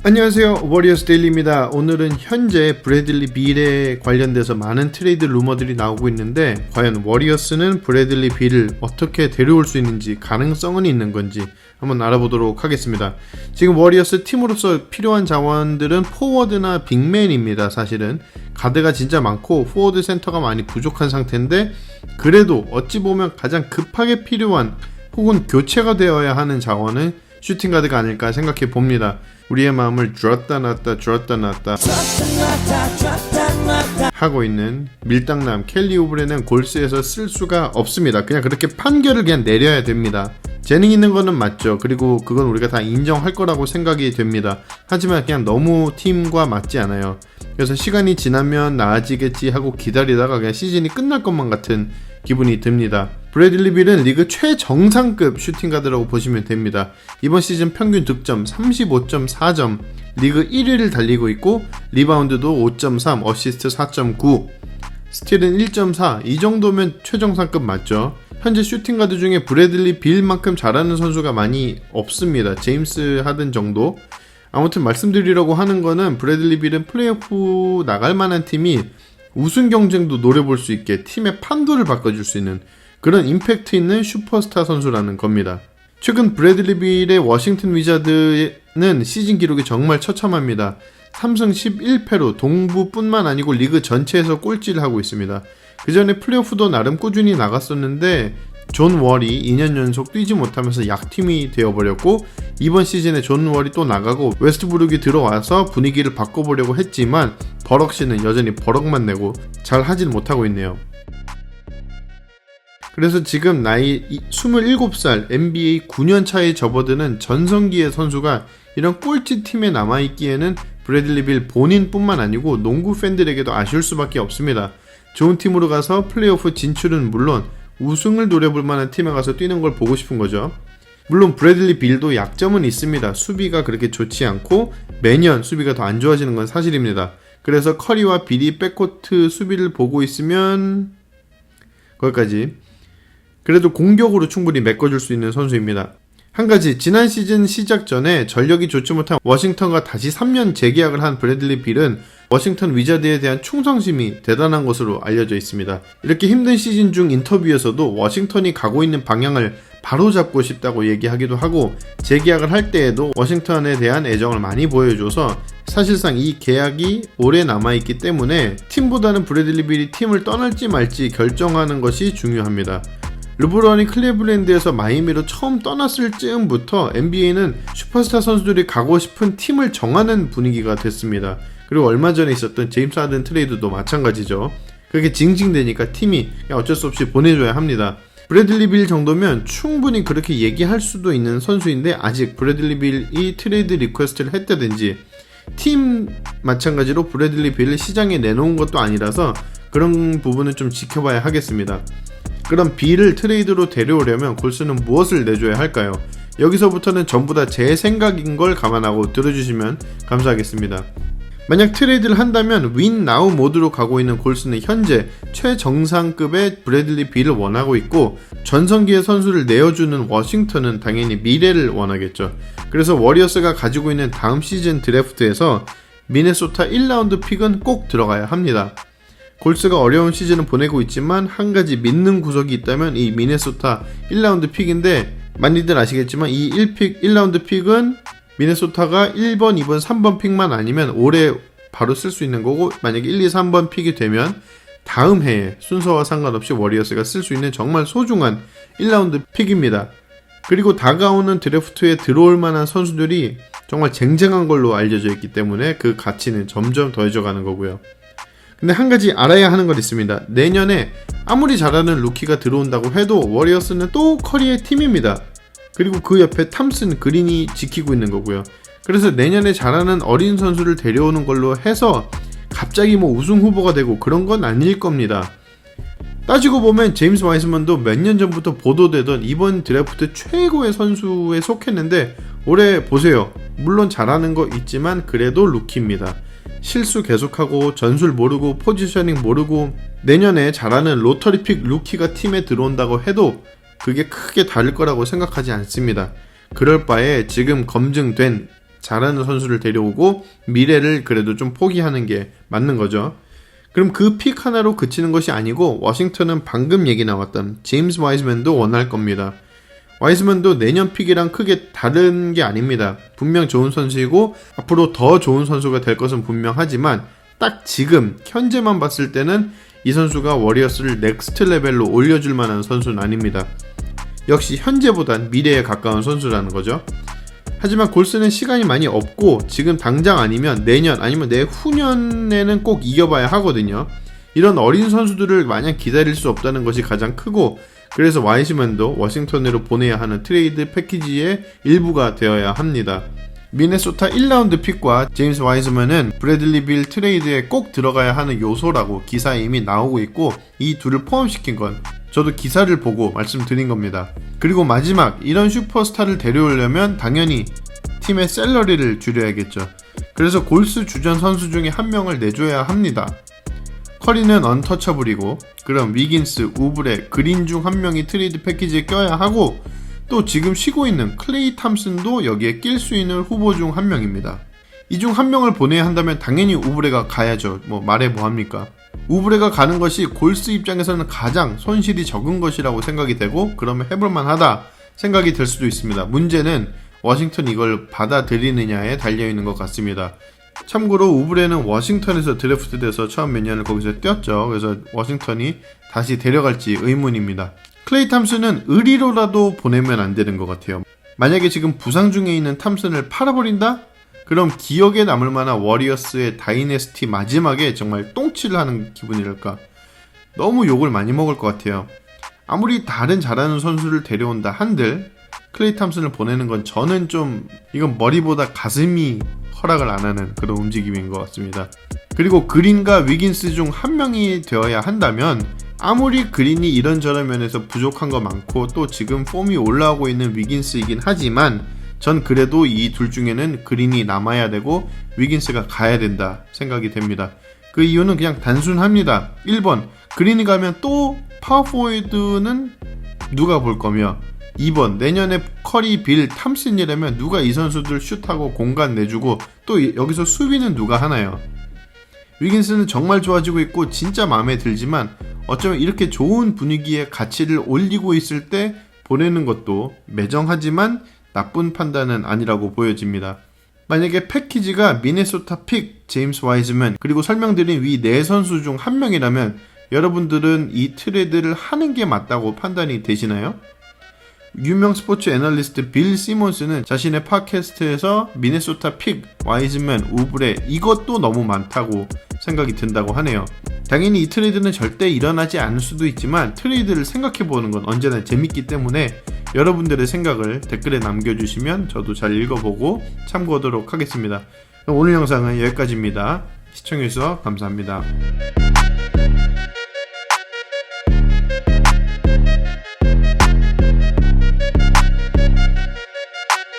안녕하세요, 워리어스 데일리입니다. 오늘은 현재 브래들리 빌에 관련돼서 많은 트레이드 루머들이 나오고 있는데 과연 워리어스는 브래들리 빌을 어떻게 데려올 수 있는지, 가능성은 있는 건지 한번 알아보도록 하겠습니다. 지금 워리어스 팀으로서 필요한 자원들은 포워드나 빅맨입니다. 사실은 가드가 진짜 많고 포워드 센터가 많이 부족한 상태인데, 그래도 어찌 보면 가장 급하게 필요한 혹은 교체가 되어야 하는 자원은 슈팅가드가 아닐까 생각해 봅니다. 우리의 마음을 줬다 놨다 하고 있는 밀당남 켈리 오브레는 골스에서 쓸 수가 없습니다. 그냥 그렇게 판결을 그냥 내려야 됩니다. 재능 있는 거는 맞죠. 그리고 그건 우리가 다 인정할 거라고 생각이 됩니다. 하지만 그냥 너무 팀과 맞지 않아요. 그래서 시간이 지나면 나아지겠지 하고 기다리다가 그냥 시즌이 끝날 것만 같은 기분이 듭니다. 브래들리 빌은 리그 최정상급 슈팅가드라고 보시면 됩니다. 이번 시즌 평균 득점 35.4점, 리그 1위를 달리고 있고 리바운드도 5.3, 어시스트 4.9, 스틸은 1.4, 이 정도면 최정상급 맞죠. 현재 슈팅가드 중에 브래들리 빌만큼 잘하는 선수가 많이 없습니다. 제임스 하든 정도. 아무튼 말씀드리려고 하는 거는 브래들리 빌은 플레이오프 나갈 만한 팀이 우승 경쟁도 노려볼 수 있게 팀의 판도를 바꿔줄 수 있는 그런 임팩트 있는 슈퍼스타 선수라는 겁니다. 최근 브래들리 빌의 워싱턴 위자드는 시즌 기록이 정말 처참합니다. 3승 11패로 동부뿐만 아니고 리그 전체에서 꼴찌를 하고 있습니다. 그 전에 플레이오프도 나름 꾸준히 나갔었는데 존 월이 2년 연속 뛰지 못하면서 약팀이 되어버렸고, 이번 시즌에 존 월이 또 나가고 웨스트브룩이 들어와서 분위기를 바꿔보려고 했지만 버럭시는 여전히 버럭만 내고 잘 하진 못하고 있네요. 그래서 지금 나이 27살 NBA 9년 차에 접어드는 전성기의 선수가 이런 꼴찌 팀에 남아있기에는 브래들리 빌 본인뿐만 아니고 농구 팬들에게도 아쉬울 수밖에 없습니다. 좋은 팀으로 가서 플레이오프 진출은 물론 우승을 노려볼 만한 팀에 가서 뛰는 걸 보고 싶은 거죠. 물론 브래들리 빌도 약점은 있습니다. 수비가 그렇게 좋지 않고 매년 수비가 더 안 좋아지는 건 사실입니다. 그래서 커리와 빌이 백코트 수비를 보고 있으면 거기까지. 그래도 공격으로 충분히 메꿔줄 수 있는 선수입니다. 한 가지, 지난 시즌 시작 전에 전력이 좋지 못한 워싱턴과 다시 3년 재계약을 한 브래들리 빌은 워싱턴 위자드에 대한 충성심이 대단한 것으로 알려져 있습니다. 이렇게 힘든 시즌 중 인터뷰에서도 워싱턴이 가고 있는 방향을 바로잡고 싶다고 얘기하기도 하고, 재계약을 할 때에도 워싱턴에 대한 애정을 많이 보여줘서 사실상 이 계약이 오래 남아있기 때문에 팀보다는 브래들리 빌이 팀을 떠날지 말지 결정하는 것이 중요합니다. 르브론이 클리블랜드에서 마이애미로 처음 떠났을 즈음부터 NBA는 슈퍼스타 선수들이 가고 싶은 팀을 정하는 분위기가 됐습니다. 그리고 얼마 전에 있었던 제임스 하든 트레이드도 마찬가지죠. 그렇게 징징대니까 팀이 어쩔 수 없이 보내줘야 합니다. 브래들리 빌 정도면 충분히 그렇게 얘기할 수도 있는 선수인데, 아직 브래들리 빌이 트레이드 리퀘스트를 했다든지 팀 마찬가지로 브래들리 빌을 시장에 내놓은 것도 아니라서 그런 부분은 좀 지켜봐야 하겠습니다. 그럼 빌을 트레이드로 데려오려면 골스는 무엇을 내줘야 할까요? 여기서부터는 전부 다 제 생각인 걸 감안하고 들어주시면 감사하겠습니다. 만약 트레이드를 한다면 윈 나우 모드로 가고 있는 골스는 현재 최정상급의 브래들리 빌을 원하고 있고, 전성기의 선수를 내어주는 워싱턴은 당연히 미래를 원하겠죠. 그래서 워리어스가 가지고 있는 다음 시즌 드래프트에서 미네소타 1라운드 픽은 꼭 들어가야 합니다. 골스가 어려운 시즌을 보내고 있지만 한 가지 믿는 구석이 있다면 이 미네소타 1라운드 픽인데, 많이들 아시겠지만 이 1라운드 픽은 미네소타가 1번, 2번, 3번 픽만 아니면 올해 바로 쓸 수 있는 거고, 만약에 1, 2, 3번 픽이 되면 다음 해에 순서와 상관없이 워리어스가 쓸 수 있는 정말 소중한 1라운드 픽입니다. 그리고 다가오는 드래프트에 들어올 만한 선수들이 정말 쟁쟁한 걸로 알려져 있기 때문에 그 가치는 점점 더해져 가는 거고요. 근데 한 가지 알아야 하는 것 있습니다. 내년에 아무리 잘하는 루키가 들어온다고 해도 워리어스는 또 커리의 팀입니다. 그리고 그 옆에 탐슨, 그린이 지키고 있는 거고요. 그래서 내년에 잘하는 어린 선수를 데려오는 걸로 해서 갑자기 우승 후보가 되고 그런 건 아닐 겁니다. 따지고 보면 제임스 와이스먼도 몇 년 전부터 보도되던 이번 드래프트 최고의 선수에 속했는데, 올해 보세요. 물론 잘하는 거 있지만 그래도 루키입니다. 실수 계속하고 전술 모르고 포지셔닝 모르고 내년에 잘하는 로터리픽 루키가 팀에 들어온다고 해도 그게 크게 다를 거라고 생각하지 않습니다. 그럴 바에 지금 검증된 잘하는 선수를 데려오고 미래를 그래도 좀 포기하는 게 맞는 거죠. 그럼 그 픽 하나로 그치는 것이 아니고 워싱턴은 방금 얘기 나왔던 제임스 와이즈맨도 원할 겁니다. 와이즈맨도 내년 픽이랑 크게 다른 게 아닙니다. 분명 좋은 선수이고 앞으로 더 좋은 선수가 될 것은 분명하지만 딱 지금 현재만 봤을 때는 이 선수가 워리어스를 넥스트 레벨로 올려줄 만한 선수는 아닙니다. 역시 현재보단 미래에 가까운 선수라는 거죠. 하지만 골스는 시간이 많이 없고 지금 당장 아니면 내년 아니면 내후년에는 꼭 이겨봐야 하거든요. 이런 어린 선수들을 마냥 기다릴 수 없다는 것이 가장 크고 그래서 와이즈맨도 워싱턴으로 보내야 하는 트레이드 패키지의 일부가 되어야 합니다. 미네소타 1라운드 픽과 제임스 와이즈맨은 브래들리 빌 트레이드에 꼭 들어가야 하는 요소라고 기사에 이미 나오고 있고 이 둘을 포함시킨 건 저도 기사를 보고 말씀드린 겁니다. 그리고 마지막, 이런 슈퍼스타를 데려오려면 당연히 팀의 샐러리를 줄여야겠죠. 그래서 골스 주전 선수 중에 한 명을 내줘야 합니다. 커리는 언터처블이고 그럼 위긴스, 우브레, 그린 중 한 명이 트레이드 패키지에 껴야 하고 또 지금 쉬고 있는 클레이 탐슨도 여기에 낄 수 있는 후보 중 한 명입니다. 이 중 한 명을 보내야 한다면 당연히 우브레가 가야죠. 말해 뭐합니까? 우브레가 가는 것이 골스 입장에서는 가장 손실이 적은 것이라고 생각이 되고 그러면 해볼만 하다 생각이 될 수도 있습니다. 문제는 워싱턴이 이걸 받아들이느냐에 달려있는 것 같습니다. 참고로 우브레는 워싱턴에서 드래프트돼서 처음 몇 년을 거기서 뛰었죠. 그래서 워싱턴이 다시 데려갈지 의문입니다. 클레이 탐슨은 의리로라도 보내면 안 되는 것 같아요. 만약에 지금 부상 중에 있는 탐슨을 팔아버린다? 그럼 기억에 남을 만한 워리어스의 다이내스티 마지막에 정말 똥칠을 하는 기분이랄까. 너무 욕을 많이 먹을 것 같아요. 아무리 다른 잘하는 선수를 데려온다 한들 클레이 탐슨을 보내는 건 저는 좀 이건 머리보다 가슴이 허락을 안 하는 그런 움직임인 것 같습니다. 그리고 그린과 위긴스 중 한 명이 되어야 한다면 아무리 그린이 이런저런 면에서 부족한 거 많고 또 지금 폼이 올라오고 있는 위긴스이긴 하지만 전 그래도 이 둘 중에는 그린이 남아야 되고 위긴스가 가야 된다 생각이 됩니다. 그 이유는 그냥 단순합니다. 1번, 그린이 가면 또 파워포워드는 누가 볼 거며 2번, 내년에 커리, 빌, 탐슨이라면 누가 이 선수들 슛하고 공간 내주고 또 여기서 수비는 누가 하나요? 위긴스는 정말 좋아지고 있고 진짜 마음에 들지만 어쩌면 이렇게 좋은 분위기에 가치를 올리고 있을 때 보내는 것도 매정하지만 나쁜 판단은 아니라고 보여집니다. 만약에 패키지가 미네소타 픽, 제임스 와이즈맨 그리고 설명드린 위 4선수 중 한 명이라면 여러분들은 이 트레이드를 하는 게 맞다고 판단이 되시나요? 유명 스포츠 애널리스트 빌 시몬스는 자신의 팟캐스트에서 미네소타 픽, 와이즈맨, 우브레 이것도 너무 많다고 생각이 든다고 하네요. 당연히 이 트레이드는 절대 일어나지 않을 수도 있지만 트레이드를 생각해보는 건 언제나 재밌기 때문에 여러분들의 생각을 댓글에 남겨주시면 저도 잘 읽어보고 참고하도록 하겠습니다. 오늘 영상은 여기까지입니다. 시청해주셔서 감사합니다.